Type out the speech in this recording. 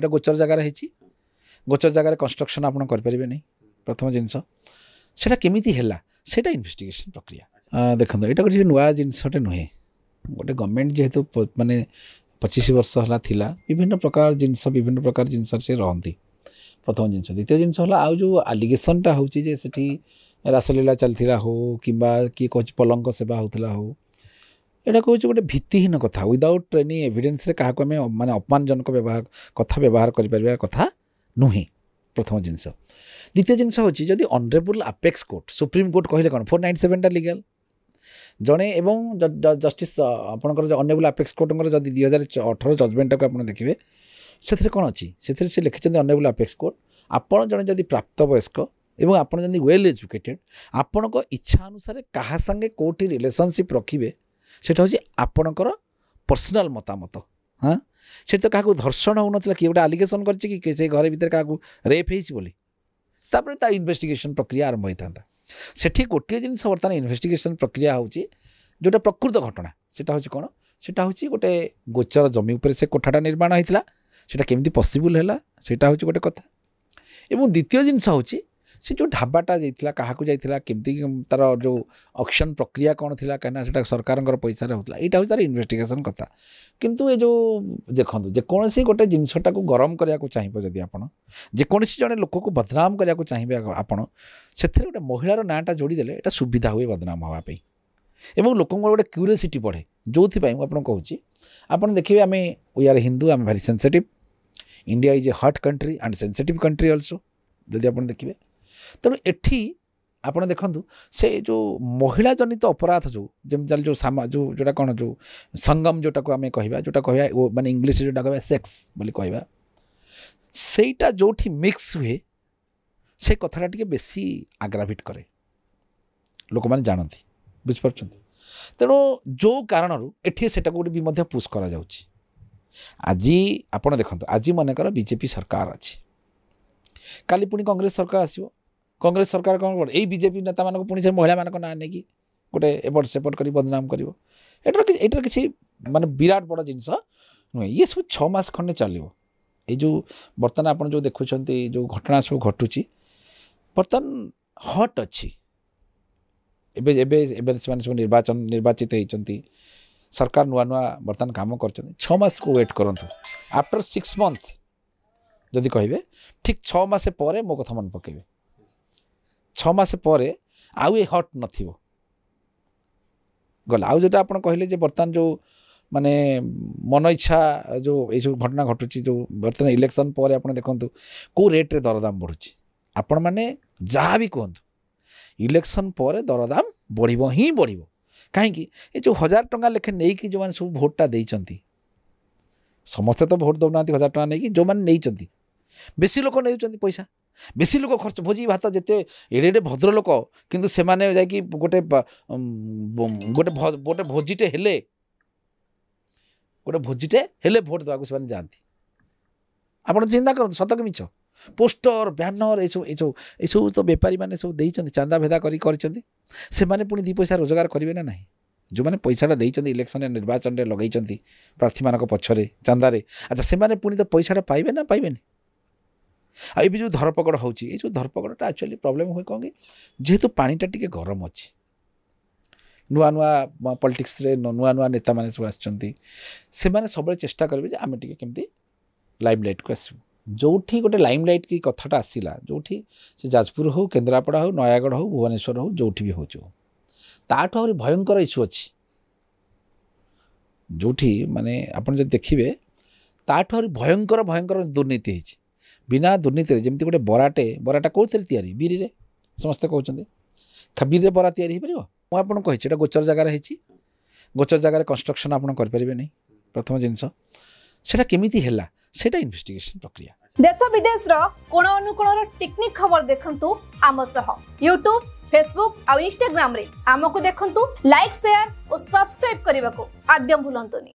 এটা গোचर जगार होती गोचर जगार कंस्ट्रक्शन आप करें नहीं प्रथम जिनस सेटा केमिति हैला सेटा इन्वेस्टिगेशन प्रक्रिया देखो यहाँ गोटे नुआ जिनसटे नुहे गोटे गवर्नमेंट जेहेतु माने 25 वर्ष है थिला विभिन्न प्रकार जिनस विभिन्न प्रकार जिनस से रहती प्रथम जिनस द्वितीय जिनस है आउ जो आलिगेसनटा होची सेठी रासलीला चलता हो कि किए कह पलंक सेवा होता हो यहाँ कौन गोटे भित्तिहीन कथा विदाउट एनी एविडेंस क्या माने अपमानजनक व्यवहार कथा व्यवहार कर कथा नुहे प्रथम जिनस द्वितीय जिनस हूँ जदि honourable apex court supreme court कहले कौन 497 टा लीगल जड़े एवं जस्टिस आपंकर ऑनरेबल अपेक्स कोर्ट जब 2018 जजमेंट को आप देखिए से कौन अच्छी से लिखिं ऑनरेबल अपेक्स कोर्ट आपड़ जड़े जदि प्राप्त वयस्क एवं आप वेल एजुकेटेड आपण इच्छा अनुसार क्या संगे कौटी रिलेशनशिप रखिए सेटा हूँ आपणकर पर्सनाल मतामत हाँ से तो क्या धर्षण हो ना किए गोटे आलिगेसन कर घर भितर क्या रेप होता इन्वेस्टिगेशन प्रक्रिया आरंभ होता सेठी गोटे जिनस बर्तमान इन्वेस्टिगेशन प्रक्रिया हूँ जोटा प्रकृत घटना सेटा हूँ कौन सेटा हूँ गोटे गोचर जमी उपर से कोठाटा निर्माण होता सेटा केमती पॉसिबल है सेटा हूँ गोटे कथा एवं द्वितीय जिनस हूँ से जो ढाबाटा जाइला क्या जाइला केमती तार जो ऑक्शन प्रक्रिया कौन थी कहीं सरकार पैसा होता यहाँ हूँ तार इन्वेस्टिगेशन कथा किंतु ये जो देखो जेकोसी गोटे जिनसटा को गरम करने को चाहिए जदि आप जेकोसी जड़े लोक को बदनाम करने को चाहिए आपड़ से गोटे महिलार नाँटा जोड़ीदे यहाँ सुविधा हुए बदनाम हाँपाई एवं लोक गोटे क्यूरियोसिटी बढ़े जो आपको कहूँ आप देखिए आम वी आर हिंदू आम भारी sensitive India is a hot country and sensitive country also जदि आप देखिए तेणु एठी आपड़ देखूँ से जो महिला जनित अपराध जो जमी जो जोटा कौन जो संगम जोटा को आम कह माने इंग्लीश जोटा कह सेक्स बोली कहवा सेटा जो मिक्स हुए से कथाटा टी बेसी आग्राविट करे लोक मैंने जानती बुझिपार तेणु जो कारण एठी सेटा गोटे भी पुश करा जाउछि आज आपड़ देखो आज मनकर बीजेपी सरकार अच्छी काली पुणी कांग्रेस सरकार आसो कांग्रेस सरकार कौन कर यही बीजेपी नेता मान पुणी से महिला मान ना नहीं गोटे एपट सेपट कर बदनाम कर किसी माने विराट बड़ जिनस नुहे ये सब 6 मास खंडे चलो ये जो बर्तमान आप जो देखुं जो घटना सब घटुची बर्तमान हट अच्छी सब निर्वाचित होती सरकार नुआ नुआ बर्तमान काम कर 6 मास को वेट करूँ आफ्टर 6 मंथ्स जदि कहे ठीक 6 मास पर मो कथा मन पकेबे 6 मास पर आउ ये हट नथिबो गला आउ जोटा आप कहले बर्तमान जो माने मन इच्छा जो ये घटना घटुची जो बर्तमान इलेक्शन पर आप देखूँ कौ रेट्रे दरदाम बढ़ुची आपण मैंने जहाँ भी कहतु इलेक्शन पर दरदाम बढ़िबो ही बढ़िबो कहीं ये जो 1000 टंका लेखे नहीं कि जो मैंने सब भोटा देइचंती समस्ते तो भोट दौना 1000 टंका नहीं कि जो मैंने नहीं बेसी लोक नहीं पैसा बेसी लोक खर्च भोजी भात जिते एडे भद्र लोक किंतु से माने गोटे गोटे भोजीटे हेले गोटे भोजीटे हेले भोट देवाक से जाती आप चिंता करते सत कि मिछ पोस्टर बैनर ये सब तो बेपारी मैंने सब देइचंती चांदा भेदा से माने पुणी 2 पैसा रोजगार करेंगे ना नहीं जो मैंने पैसाटा देइचंती इलेक्शन निर्वाचन में लगेइचंती प्रार्थी मान पछरे चांदारे अच्छा से माने पुणी तो पैसाटा पाइबे ना पाइबेनी आई भी जो धरपकड़ होची ये जो धरपकड़टा एक्चुअली प्रॉब्लम हुए कौन कि जेहेतु पानीटा टिके गरम अच्छी नुआ नुआ पॉलिटिक्स रे नुआ नुआ नेता माने सब आछंती से माने सब चेष्टा करेंगे जे आमे टिके केमती लाइमलाइट को आसू जोठी गोटे लाइमलाइट की कथाटा आसला जोठी से जाजपुर हो केन्द्रापड़ा हो नयागढ़ हो भुवनेश्वर हो जोठी भी हो ताठू आहुरी भयंकर इश्यू अच्छी जोठी माने आपन जब देखिए ताठू आहुरी भयंकर भयंकर दुर्नीति होती बिना दुर्नीति जमी गोटे बराटा कौन तैयारी बिरी रे समस्ते कहते बिरी बरा तैयारी हो पार मुझे कही गोचर जगार होती गोचर जगार कंस्ट्रक्शन आप करें नहीं प्रथम जिनस सेटा केमिति हैला सेटा इन्वेस्टिगेशन प्रक्रिया देश विदेश कोण अनुकोण टेक्निक खबर देखंतु आम सह यूट्यूब फेसबुक और इंस्टाग्राम रे आमको देखंतु लाइक शेयर और सब्सक्राइब करने को आद्य भूलंतुनी।